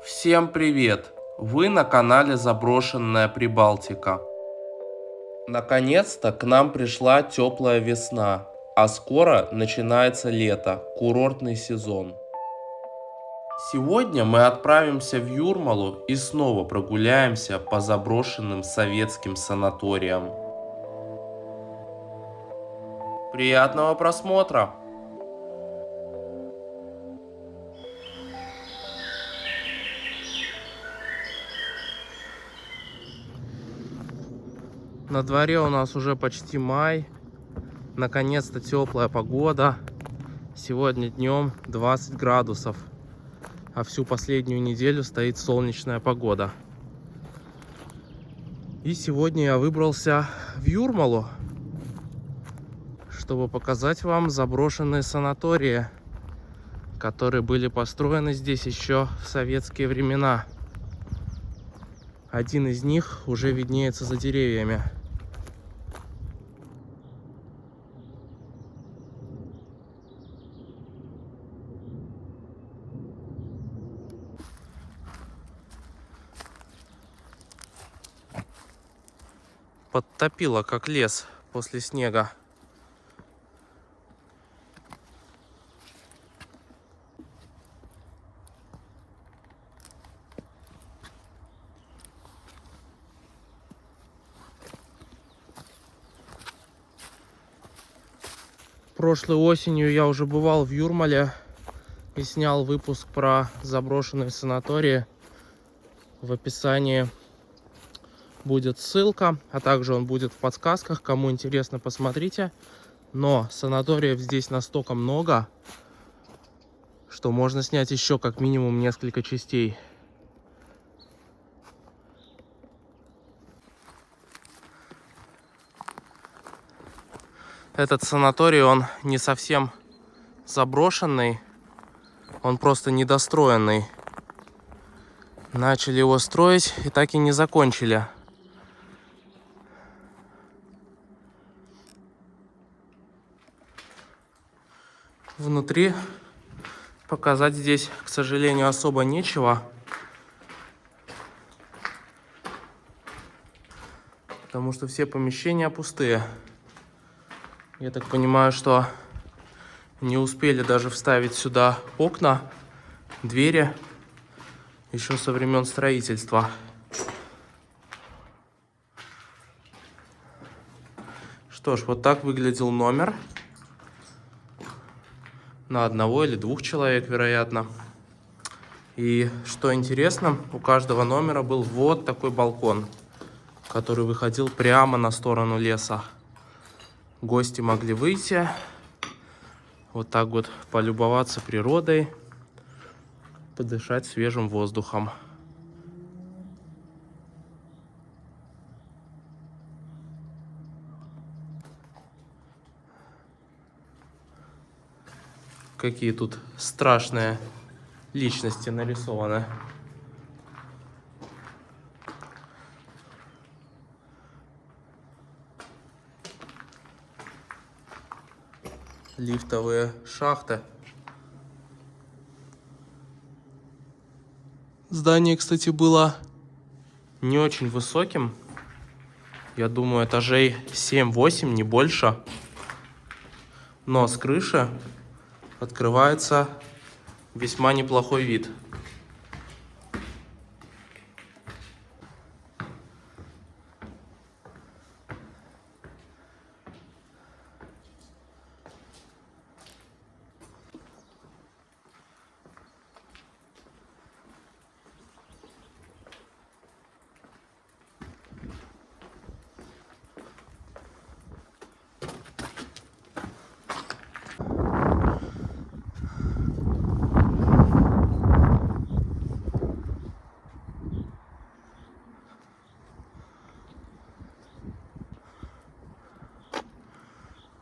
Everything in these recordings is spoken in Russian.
Всем привет! Вы на канале Заброшенная Прибалтика. Наконец-то к нам пришла теплая весна, а скоро начинается лето, курортный сезон. Сегодня мы отправимся в Юрмалу и снова прогуляемся по заброшенным советским санаториям. Приятного просмотра! На дворе у нас уже почти май. Наконец-то теплая погода. Сегодня днем 20 градусов. А всю последнюю неделю стоит солнечная погода. И сегодня я выбрался в Юрмалу, чтобы показать вам заброшенные санатории, которые были построены здесь еще в советские времена. Один из них уже виднеется за деревьями. Подтопило, как лес после снега. Прошлой осенью я уже бывал в Юрмале и снял выпуск про заброшенные санатории. В описании будет ссылка, а также он будет в подсказках. Кому интересно, посмотрите. Но санаториев здесь настолько много, что можно снять еще как минимум несколько частей. Этот санаторий, он не совсем заброшенный, он просто недостроенный. Начали его строить и так и не закончили. Внутри показать здесь, к сожалению, особо нечего, потому что все помещения пустые. Я так понимаю, что не успели даже вставить сюда окна, двери еще со времен строительства. Что ж, вот так выглядел номер. На одного или двух человек, вероятно. И что интересно, у каждого номера был вот такой балкон, который выходил прямо на сторону леса. Гости могли выйти, вот так вот полюбоваться природой, подышать свежим воздухом. Какие тут страшные личности нарисованы. Лифтовые шахты. Здание, кстати, было не очень высоким. Я думаю, этажей 7-8, не больше. Но с крыши открывается весьма неплохой вид.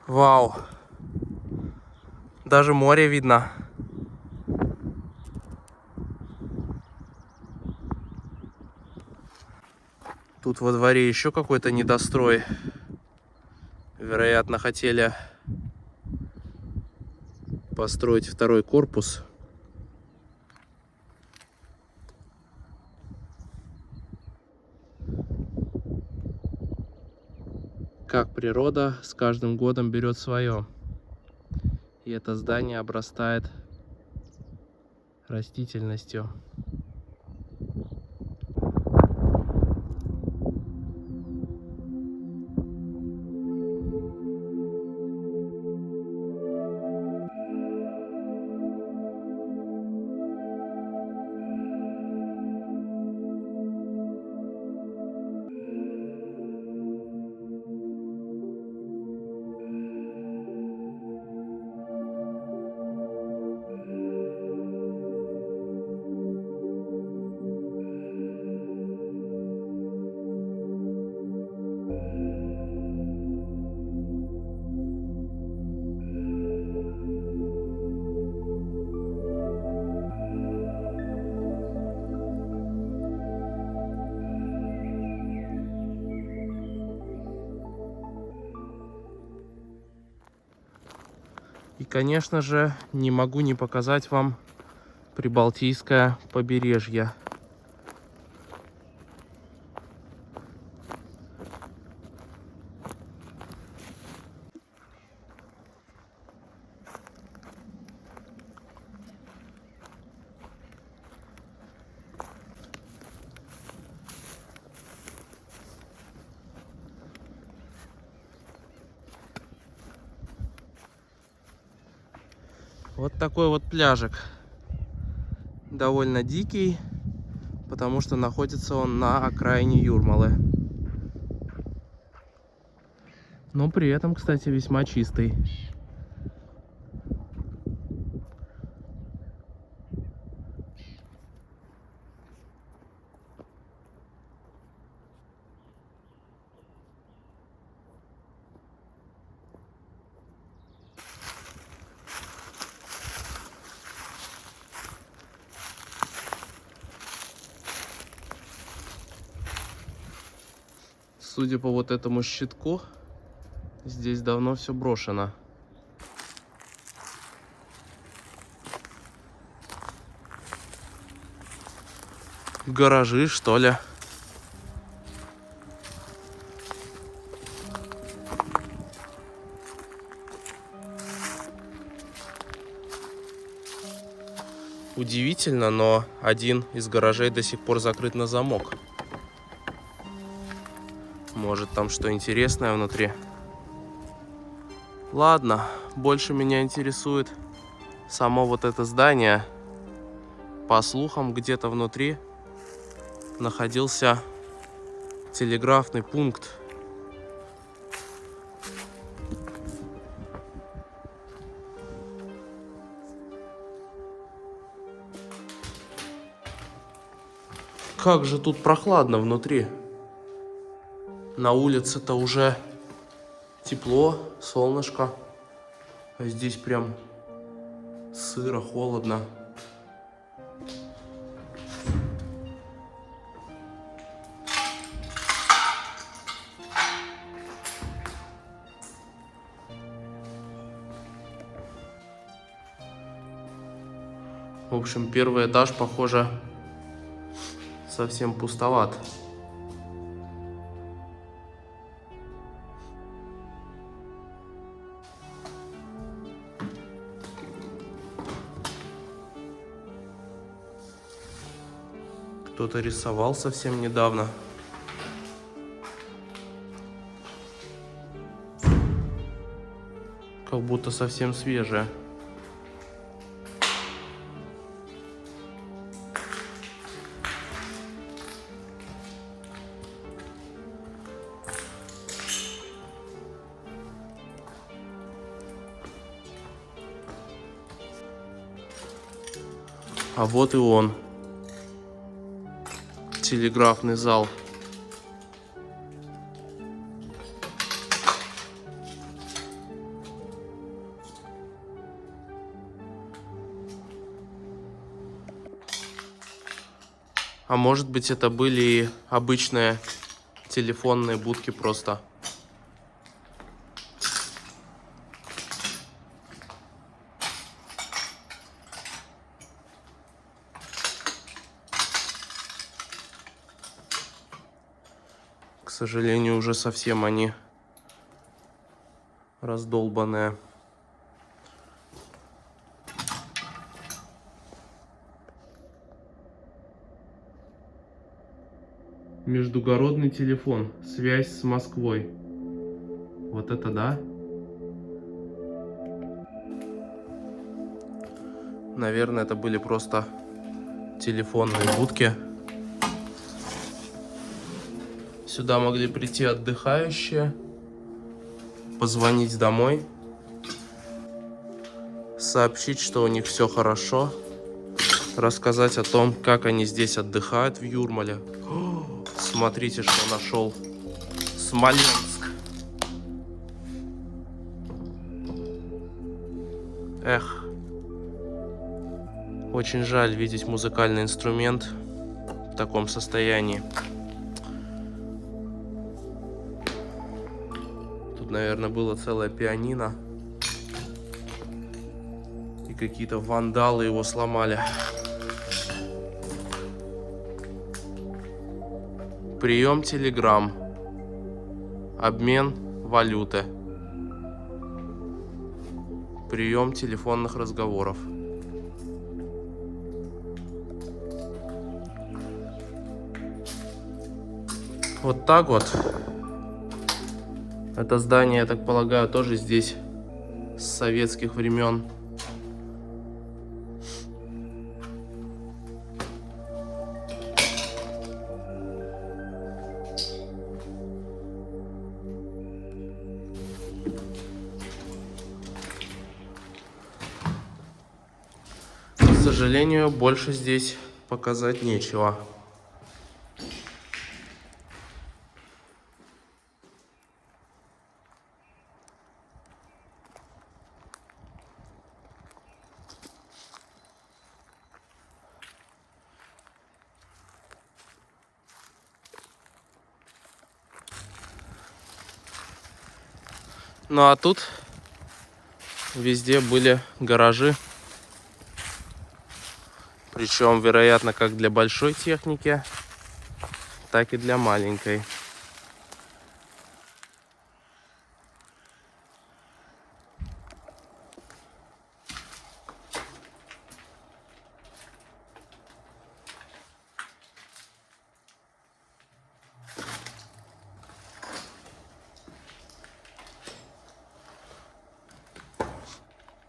Вау! Даже море видно. Тут во дворе еще какой-то недострой. Вероятно, хотели построить второй корпус. как природа с каждым годом берет свое. И это здание обрастает растительностью. И, конечно же, не могу не показать вам Прибалтийское побережье. Вот такой вот пляжик. Довольно дикий, потому что находится он на окраине Юрмалы. Но при этом, кстати, весьма чистый. Судя по вот этому щитку, здесь давно все брошено. Гаражи, что ли? Удивительно, но один из гаражей до сих пор закрыт на замок. Может, там что интересное внутри. Ладно, больше меня интересует само вот это здание. По слухам, где-то внутри находился телеграфный пункт. Как же тут прохладно внутри. На улице-то уже тепло, солнышко. А здесь прям сыро, холодно. В общем, первый этаж, похоже, совсем пустоват. Кто-то рисовал совсем недавно. Как будто совсем свежее. А вот и он. Телеграфный зал. А может быть, это были обычные телефонные будки просто. К сожалению, уже совсем они раздолбанная. Междугородный телефон. Связь с Москвой. Вот это да. Наверное, это были просто телефонные будки. Сюда могли прийти отдыхающие, позвонить домой, сообщить, что у них все хорошо, рассказать о том, как они здесь отдыхают в Юрмале. О, смотрите, что нашел. Смоленск. Эх. Очень жаль видеть музыкальный инструмент в таком состоянии. Тут, наверное, было целое пианино. И какие-то вандалы его сломали. Прием телеграмм. Обмен валюты. Прием телефонных разговоров. Вот так вот. Это здание, я так полагаю, тоже здесь с советских времен. К сожалению, больше здесь показать нечего. Ну а тут везде были гаражи. Причем, вероятно, как для большой техники, так и для маленькой.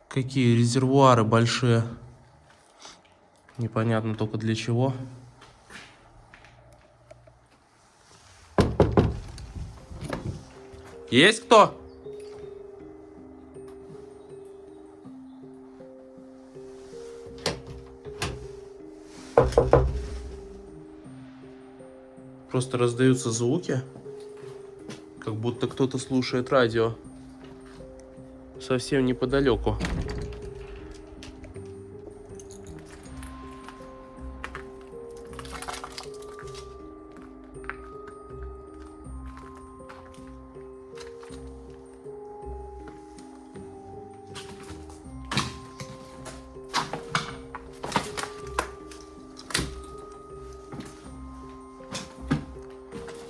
Какие резервуары большие. Непонятно только для чего. Есть кто? Просто раздаются звуки, как будто кто-то слушает радио совсем неподалеку.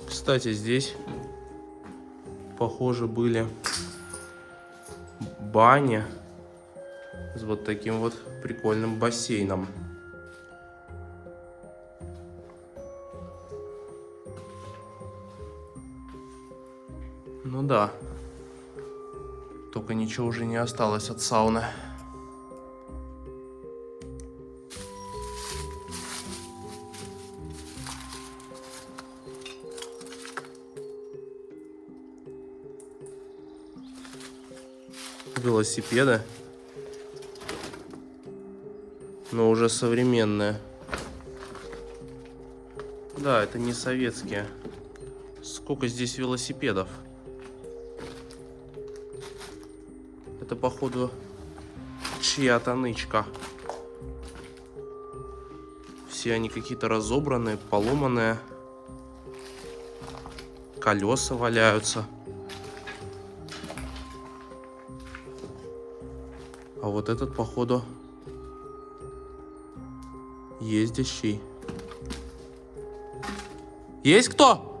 Кстати, здесь, похоже, были бани с вот таким вот прикольным бассейном. Ну да, только ничего уже не осталось от сауны. Велосипеды, но уже современные. Да, это не советские. Сколько здесь велосипедов? Это, походу, чья-то нычка. Все они какие-то разобранные, поломанные. Колеса валяются. А вот этот, походу, ездящий. Есть кто?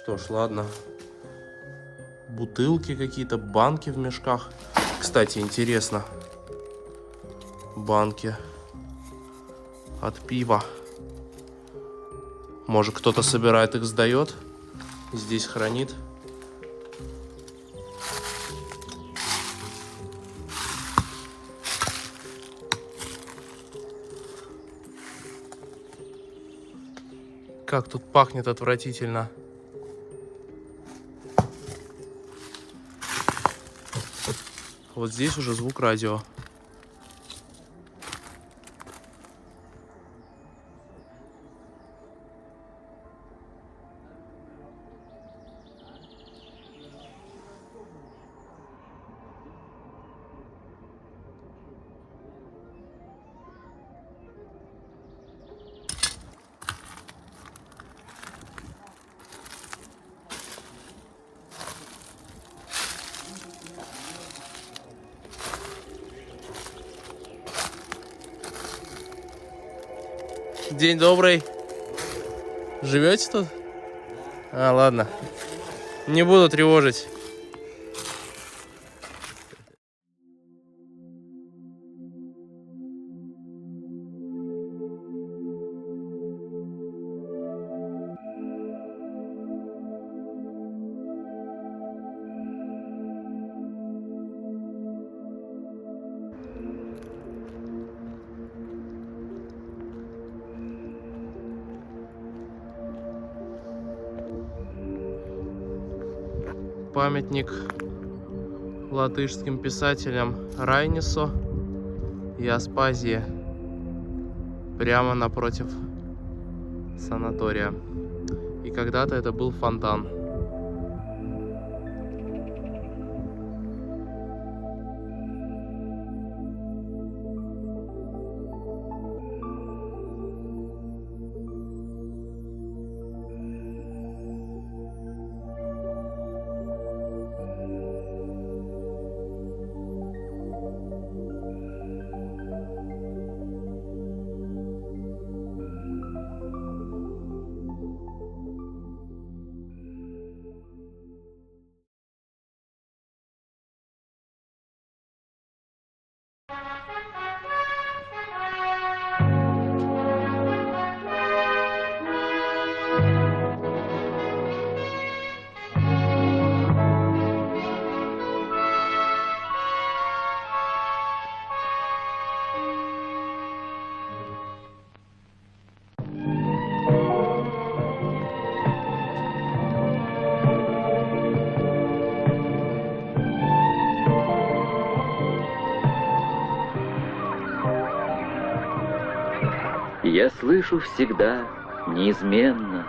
Что ж, ладно. Бутылки какие-то, банки в мешках. Кстати, интересно. Банки от пива. Может, кто-то собирает их, сдает. Здесь хранит. Как тут пахнет отвратительно. Вот здесь уже звук радио. День добрый. Живете тут? А, ладно. Не буду тревожить. Памятник латышским писателям Райнису и Аспазии прямо напротив санатория. И когда-то это был фонтан. Я слышу всегда, неизменно,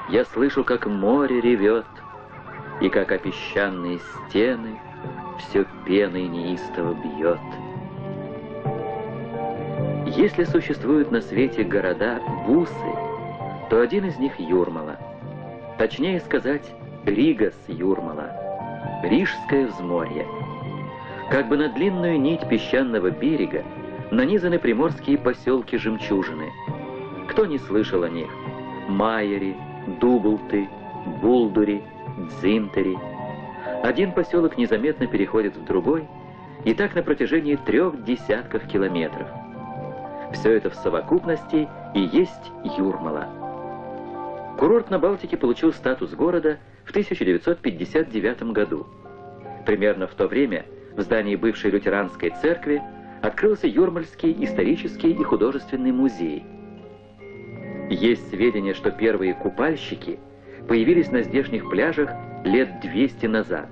я слышу, как море ревет, и как о песчаные стены все пеной неистово бьет. Если существуют на свете города-бусы, то один из них Юрмала. Точнее сказать, Рига-с-Юрмала, Рижское взморье. Как бы на длинную нить песчаного берега нанизаны приморские поселки-жемчужины. Кто не слышал о них? Майери, Дублты, Булдури, Дзинтери. Один поселок незаметно переходит в другой, и так на протяжении 3 десятков километров. Все это в совокупности и есть Юрмала. Курорт на Балтике получил статус города в 1959 году. Примерно в то время в здании бывшей лютеранской церкви открылся Юрмальский исторический и художественный музей. Есть сведения, что первые купальщики появились на здешних пляжах лет 200 назад.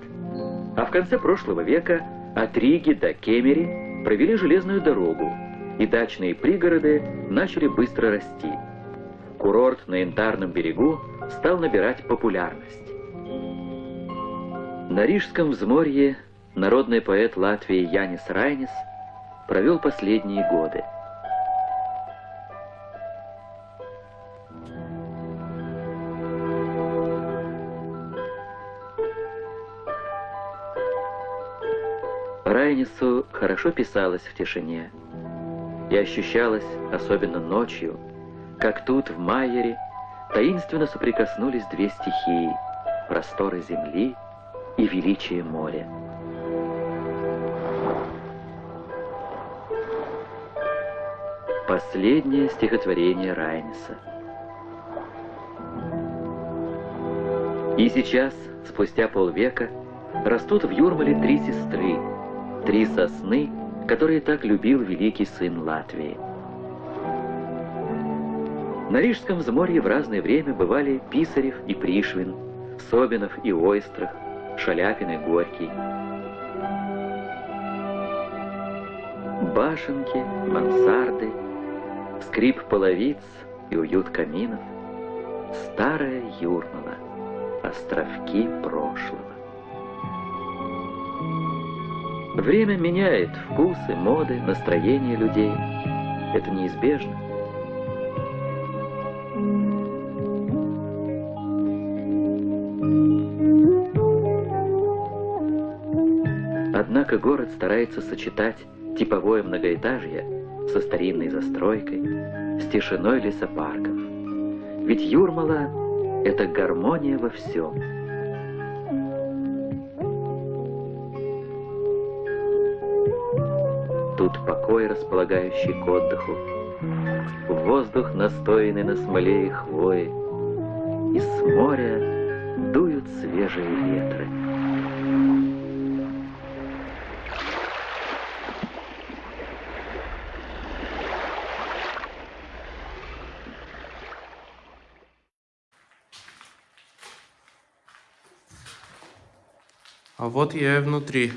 А в конце прошлого века от Риги до Кемери провели железную дорогу, и дачные пригороды начали быстро расти. Курорт на Янтарном берегу стал набирать популярность. На Рижском взморье народный поэт Латвии Янис Райнис провел последние годы. Райнису хорошо писалось в тишине, и ощущалось, особенно ночью, как тут, в Майере, таинственно соприкоснулись две стихии просторы земли и величие моря. Последнее стихотворение Райнеса. И сейчас, спустя полвека, растут в Юрмале 3 сестры, 3 сосны, которые так любил великий сын Латвии. На Рижском взморье в разное время бывали Писарев и Пришвин, Собинов и Ойстрах, Шаляпин и Горький. Башенки, мансарды, скрип половиц и уют каминов, старая Юрмала, островки прошлого. Время меняет вкусы, моды, настроение людей. Это неизбежно. Однако город старается сочетать типовое многоэтажье со старинной застройкой, с тишиной лесопарков. Ведь Юрмала — это гармония во всем. Тут покой, располагающий к отдыху, воздух, настоянный на смоле и хвое, и с моря дуют свежие ветры. А вот я и внутри.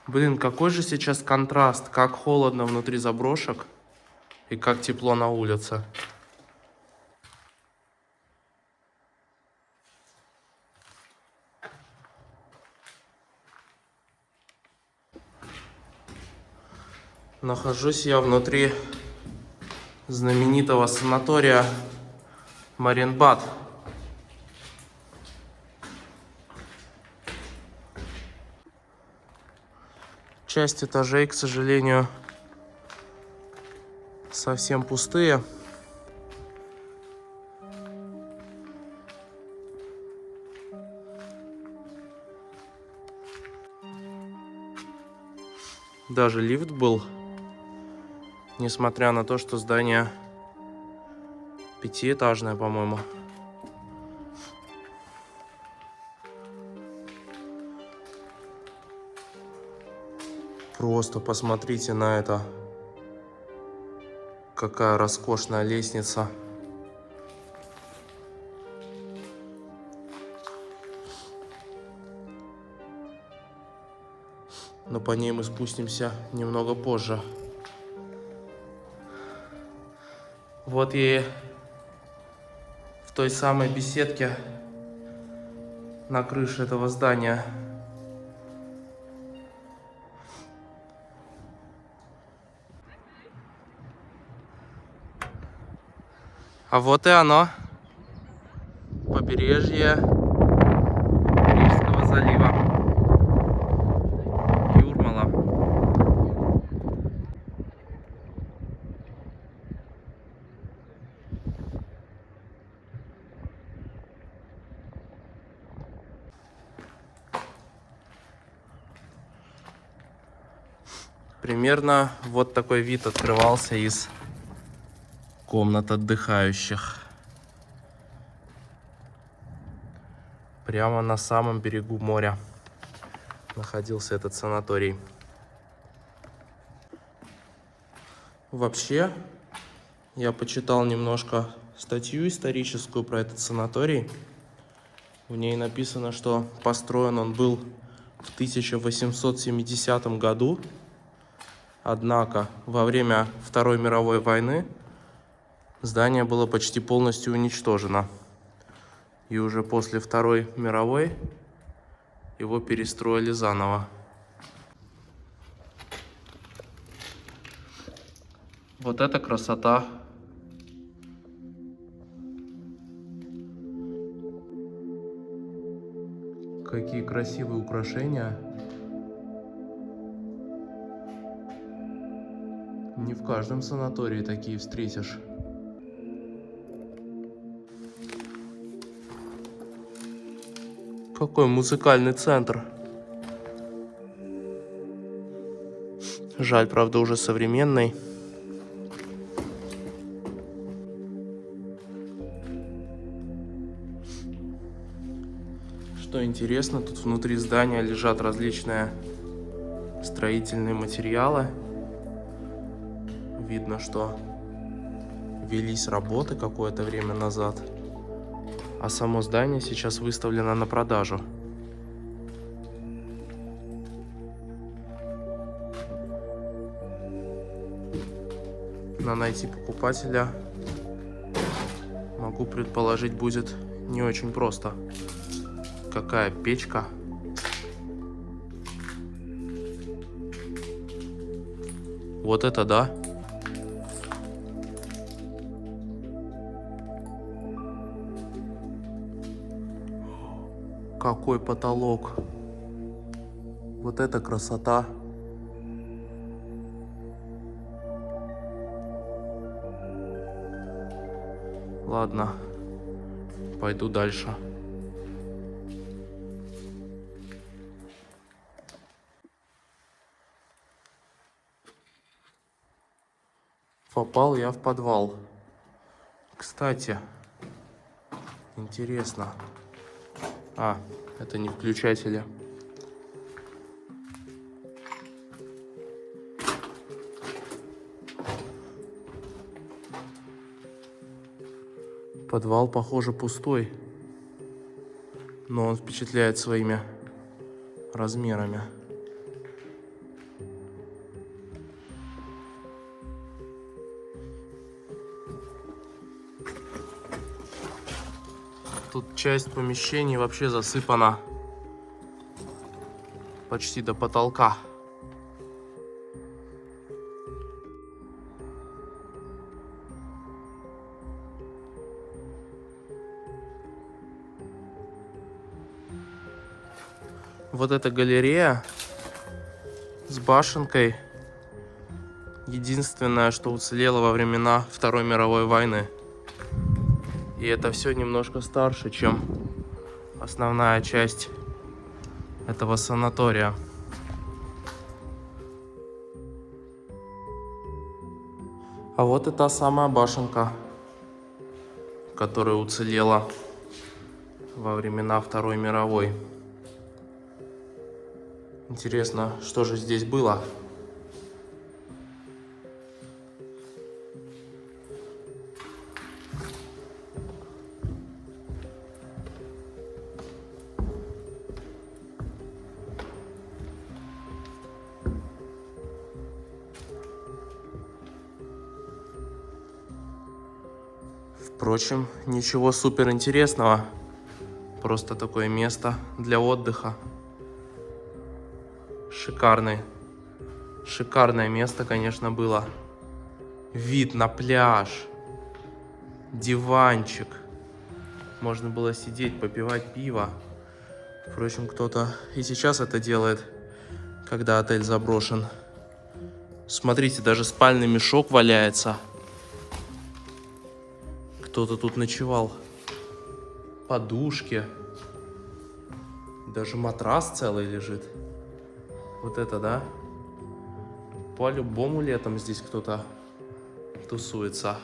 Блин, какой же сейчас контраст, как холодно внутри заброшек и как тепло на улице. Нахожусь я внутри знаменитого санатория Маринбад. Часть этажей, к сожалению, совсем пустые. Даже лифт был, несмотря на то, что здание 5-этажное, по-моему. Просто посмотрите на это. Какая роскошная лестница. Но по ней мы спустимся немного позже. Вот и в той самой беседке на крыше этого здания. А вот и оно, побережье Рижского залива, Юрмала. Примерно вот такой вид открывался из комнат отдыхающих. Прямо на самом берегу моря находился этот санаторий. Вообще, я почитал немножко статью историческую про этот санаторий. В ней написано, что построен он был в 1870 году. Однако во время Второй мировой войны здание было почти полностью уничтожено. И уже после Второй мировой его перестроили заново. Вот это красота! Какие красивые украшения! Не в каждом санатории такие встретишь. Какой музыкальный центр. Жаль, правда, уже современный. Что интересно, тут внутри здания лежат различные строительные материалы. Видно, что велись работы какое-то время назад, а само здание сейчас выставлено на продажу. Но найти покупателя, могу предположить, будет не очень просто. Какая печка. Вот это да. Какой потолок. Вот это красота. Ладно, пойду дальше. Попал я в подвал. Кстати, интересно. А, это не включатели. Подвал, похоже, пустой. Но он впечатляет своими размерами. Тут часть помещений вообще засыпана почти до потолка. Вот эта галерея с башенкой единственное, что уцелело во времена Второй мировой войны. И это все немножко старше, чем основная часть этого санатория. А вот и та самая башенка, которая уцелела во времена Второй мировой. Интересно, что же здесь было? Впрочем, ничего супер интересного. Просто такое место для отдыха. Шикарное место, конечно, было. Вид на пляж, диванчик. Можно было сидеть, попивать пиво. Впрочем, кто-то и сейчас это делает, когда отель заброшен. Смотрите, даже спальный мешок валяется. Кто-то тут ночевал. Подушки. Даже матрас целый лежит. Вот это да? По-любому летом здесь кто-то тусуется.